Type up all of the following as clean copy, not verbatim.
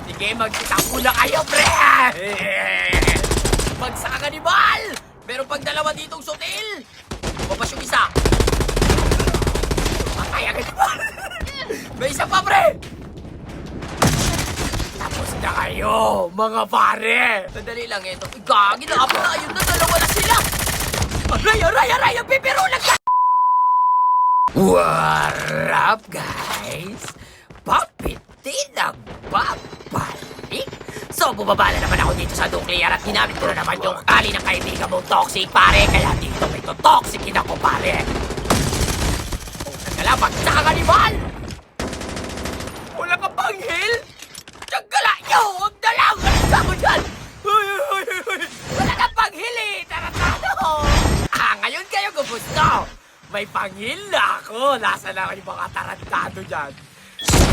Sige, magsitampo na kayo, pre! Bagsak ka ni Bal! Meron pang dalawa ditong sutil! Babas yung isa! Patay agad ni Bal! May isa pa, pre! Tapos na kayo, mga pare! Sandali lang ito. Gagi na apa! Ayun na, dalawa na sila! Aray! Ang pipiro lang ka! What up, guys? Papitin ang babalik? So, bumaba na naman ako dito sa nuclear at ginamit ko na naman yung kali ng kaibigan mong toxic, pare. Kaya dito may toxicin ako, pare. Tagala, bagsak ka ni Val! Wala ka pang heal? Tagala nyo! Huwag na lang! Alis ako dyan! Wala ka pang heal eh! Taratado! Ngayon kayo gusto! May pang-heal na ako! Nasa na yung mga tarantado dyan?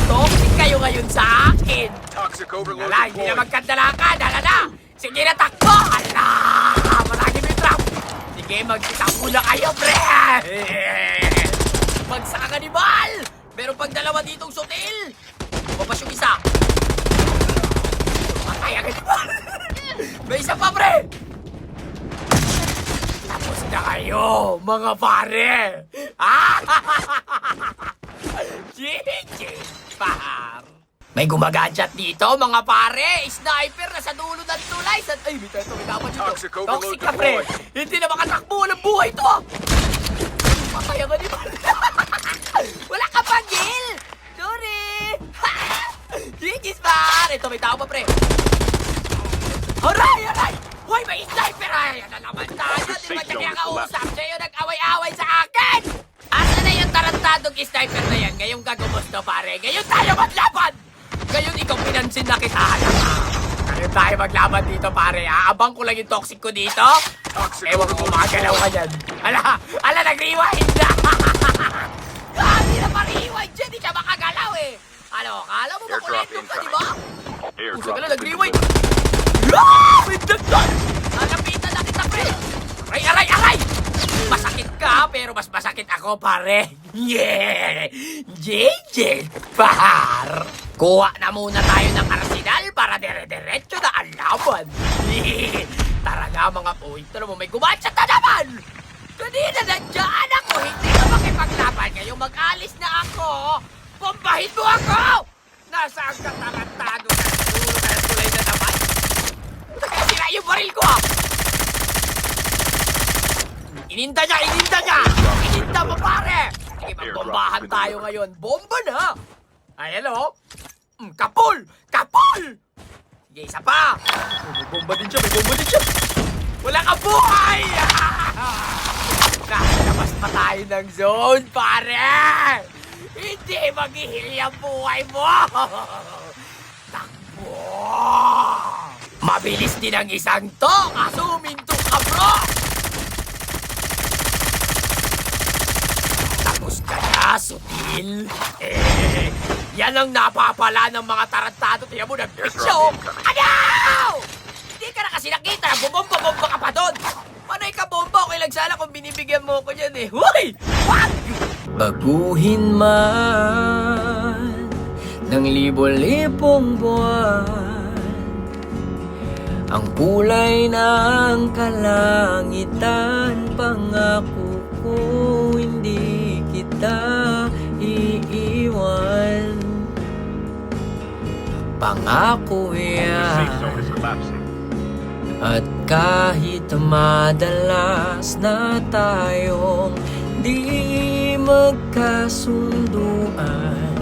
Toxic kayo ngayon sa akin! Wala, hindi na magkandalakan! Hala! Sige na, takbo! Hala! Marami may trap! Sige, magsitampo na kayo, pre! Bagsak ka ni Bal! Meron pang dalawa ditong sutil! Babas yung isa! Patay agad ni Bal! May isa pa, pre! Tapos na kayo, mga pare! GG, par! May gumagadget dito, mga pare! Sniper na sa dulo ng tulay! Ay, may dapat dito! Toxic ka, pre! Hindi na makatakbo! Walang buhay to! Patay ka ni Bal! Wala ka pang heal! Sorry! GG, par! Ito, may tao pa, pre! Aray! Hoy, may sniper! Ay, ano naman tayo? Di ba niya kausap sa'yo? Nag-away-away sa akin! Asa na yung tarantadong sniper na yan? Ngayong gagumusto, pare. Ngayon tayo maglaban! Ngayon ikaw pinansin na kita. Ngayon tayo maglaban dito, pare. Aabang ko lang yung toxic ko dito. Ewan ko gumagalaw ka dyan. Ala, nag-rewind na! Grabe na pa-rewind dyan. Di siya makagalaw eh. Ano, kala mo makulento ka, di ba? Pusa ka na, nag-rewind. May dagdag! Nalapitan na kita, pre! Aray! Masakit ka, pero mas masakit ako, pare. Yeah! JJ, par! Kuha na muna tayo ng arsenal para dire-diretso na ang laban. Tara nga, mga point. Tara mo, may gumatchat na naman! Kanina nandiyan ako, hindi ka makipaglaban. Ngayon mag-alis na ako. Bombahin mo ako! Nasaan ka tarantado na? Tulay na naman. Sira yung baril ko! Ininda niya! Ininda mo, pare! Sige, magbombahan tayo ngayon. Bomba na! Ay, hello? Kapul! Sige, isa pa! May bomba din siya! Wala ka buhay! Nasa labas pa tayo ng zone, pare! Hindi mag-ihil yung buhay mo! Takbo! Mabilis din ang isang to! Asuminto ka, bro! Tapos ka na, sutil! Yan ang napapala ng mga tarantado. Tingnan mo, nag-show! Ano? Hindi ka na kasi nakita! Bumomba-bomba ka pa doon! Panay ka bomba! Okay lang sana kung binibigyan mo ko dyan eh! Huy! Wag! Baguhin man ng libo-libong buwan ang kulay ng kalangitan, pangako ko hindi kita iiwan. Pangako yan. At kahit madalas na tayong di magkasunduan,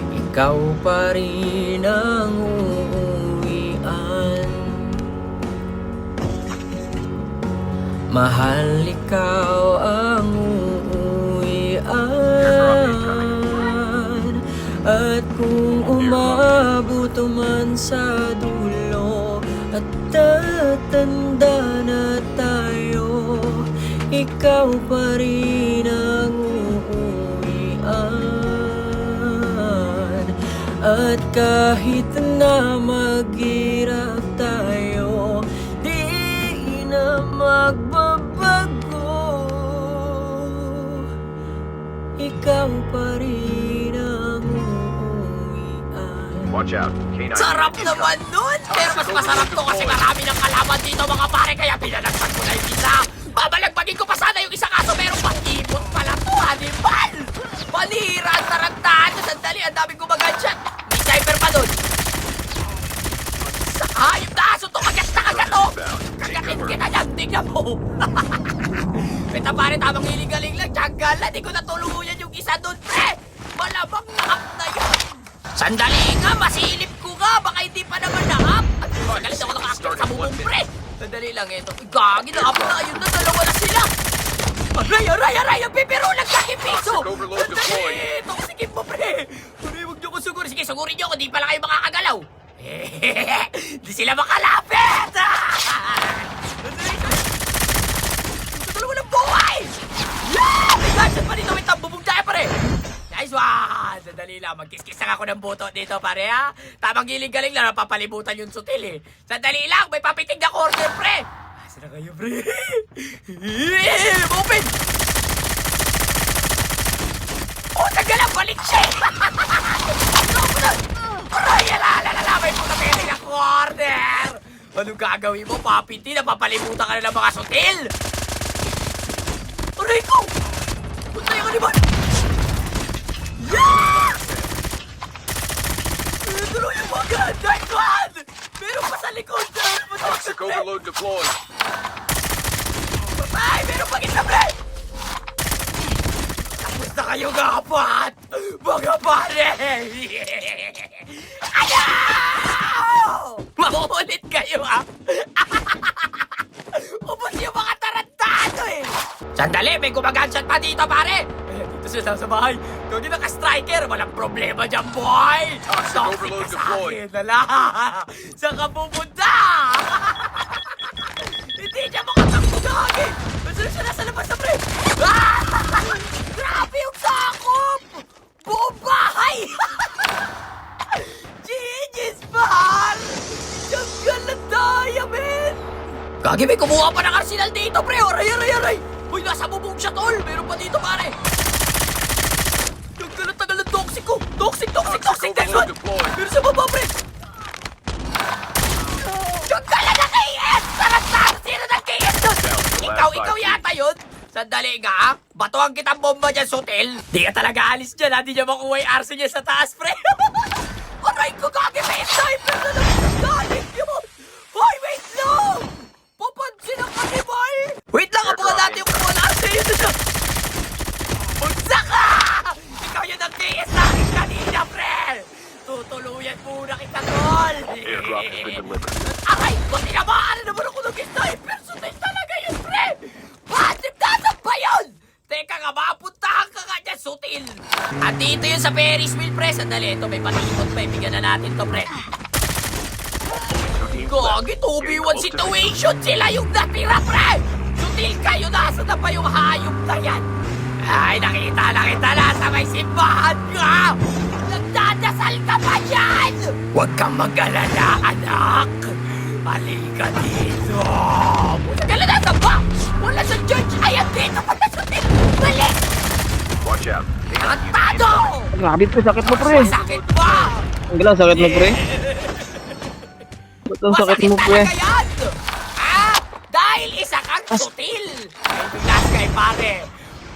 ikaw pa rin ang uuwian. Mahal, ikaw ang uuwian. At kung umabot man sa dulo at tatanda na tayo, ikaw pa rin ang uuwian. At kahit na maghirap tayo, di na magbabago. Ikaw pa rin ang uuwian. Watch out. K9 Sarap unit naman incoming. nun! Pero mas masarap to kasi marami ng kalaban dito mga pare, kaya pinalagpan ko na yung isa. Babalagbagin ko pa sana yung isa kaso merong pang-ipot pala to, Hannibal! Panira ang tarantado! Sandali, ang daming gumaganshot! May sniper pa dun! Sa hayop na aso to! Kagat na kagat to! Kagatin kita dyan! Tingnan mo! Peta pare, tamang hiling-galing lang! Tiyanggal na! Di ko natuluyan yung isa dun, pre! Malamang na-up na yun! Sandali nga! Masilip ko nga! Baka hindi pa naman na-up! At galit ako naka-active sa bubong, pre! Sandali lang ito. Gagi na-up na! Ayun na! Dalawa na sila! Aray! Aray! Aray! Ang bibiro lang kakipiso! Toxic overload deployed. Sandali! Toxicin mo, pre! Aray! Huwag niyo ko sugurin. Sige, sugurin niyo ako. Di pala kayo makakagalaw. Di sila makalapit! Ito dalawa ng buhay! Yeah! May gadget pa dito. May tambubog tayo, pare! Nice one! Sandali lang. Magkiskis lang ako ng buto dito, pare, ha? Tamang giling-galing lang. Napapalibutan yung sutil, eh. Sandali lang. May papitig na corner, pre! Asa na kayo, pre? Open! Oh, tagalang balik siya! Aray, alalala! May putapitig na corner! Anong gagawin mo, papiti? Napapalibutan ka na ng mga sutil! Aray ko! Punta yung animal! Yeah! Tuloy yung mga! Nice one! Meron pa sa likod! Toxic overload deployed. Patay! Meron pa kita, pre! Tapos na kayo gapat! Mga pare! Ayaw! Mamuulit kayo, ha? Ubus yung mga tarantado, eh! Sandali! May gumaganshot pa dito, pare! Dito siya sa bahay. Kung hindi naka-striker, walang problema dyan, boy! Toxic overload deployed. Dala! Saan ka pupunta? Hindi niya makatakbo gagi! Masunod siya nasa labas na, pre! Ah! Grabe yung sakop! Buong bahay! Genius, par! Tiyanggal na tayo, men! Gagi, may kumuha pa ng arsenal dito, pre! Aray, aray, aray! Uy, nasa bubong siya, tol! Meron pa dito, pare! Tiyanggal na tagal ng toxic ko! Toxic, toxic, toxic! Next one! Meron sa baba, pre! Tiyanggal na KS! Tarantado! Sino ng KS doon? Ikaw yata yun? Sandali nga, batuhan kitang bomba dyan, Sotel. Di ka talaga alis dyan, ha? Di niya makuha yung arso niya sa taas, pre. Aray ko, gagi, may sniper na naman ang galing yun. Hoy, wait lang! Papansin ang kanibal! Wait lang, abangan natin yung kuha na arso yun na. Unsa ka! Ikaw yun ang KS sa akin kanina, pre! Tutuluyan muna kita, tol! Airdrop has been delivered. Aray ko, tinamaan na naman ako ng sniper! Sotel talaga yun, pre! Massive na ba yun? Teka nga, mapuntahan ka nga dyan, Sutil! At dito yun sa Ferris wheel, pre. Sandali, ito may patikot pa. Ibigyan na natin to, pre. Gagi, 2v1 situation. Sila yung natira, pre! Sutil kayo, nasa na pa yung hayop na yan? Ay, nakita na sa may simbahan ka! Nagdadasal ka pa yan! Huwag kang mag-alala, anak! Halika dito! Putagala na sa ba? Wala sa church! Ayan dito! Wala sa church! Balik! Watch out. K9 unit Tarantado! incoming. Grabe pre, sakit mo pre. Masakit pa! Ang galang sakit mo pre. Ba't ang sakit mo pre? Masakit talaga yan! Ah! Dahil isa kang sutil! Ay, last guy, pare!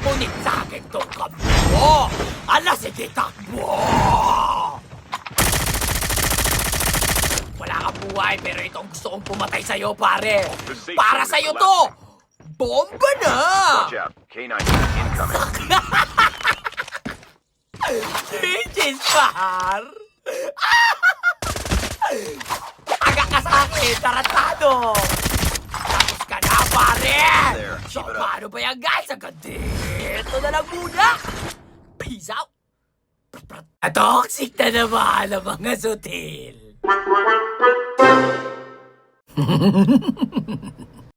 Ngunit sa akin tong kampo mo! Ala, sige, takbo! Wala kang buhay, pero itong gusto kong pumatay sa'yo, pare! Para sa'yo to! Bomba na! Watch out. K9 unit incoming. Changes, par! Taga ka sa akin, tarantado! Tapos ka na, pare! There, So, keep it up. paano ba yan, guys? Hanggang dito na lang muna! Peace out! Toxic na naman ang mga sutil!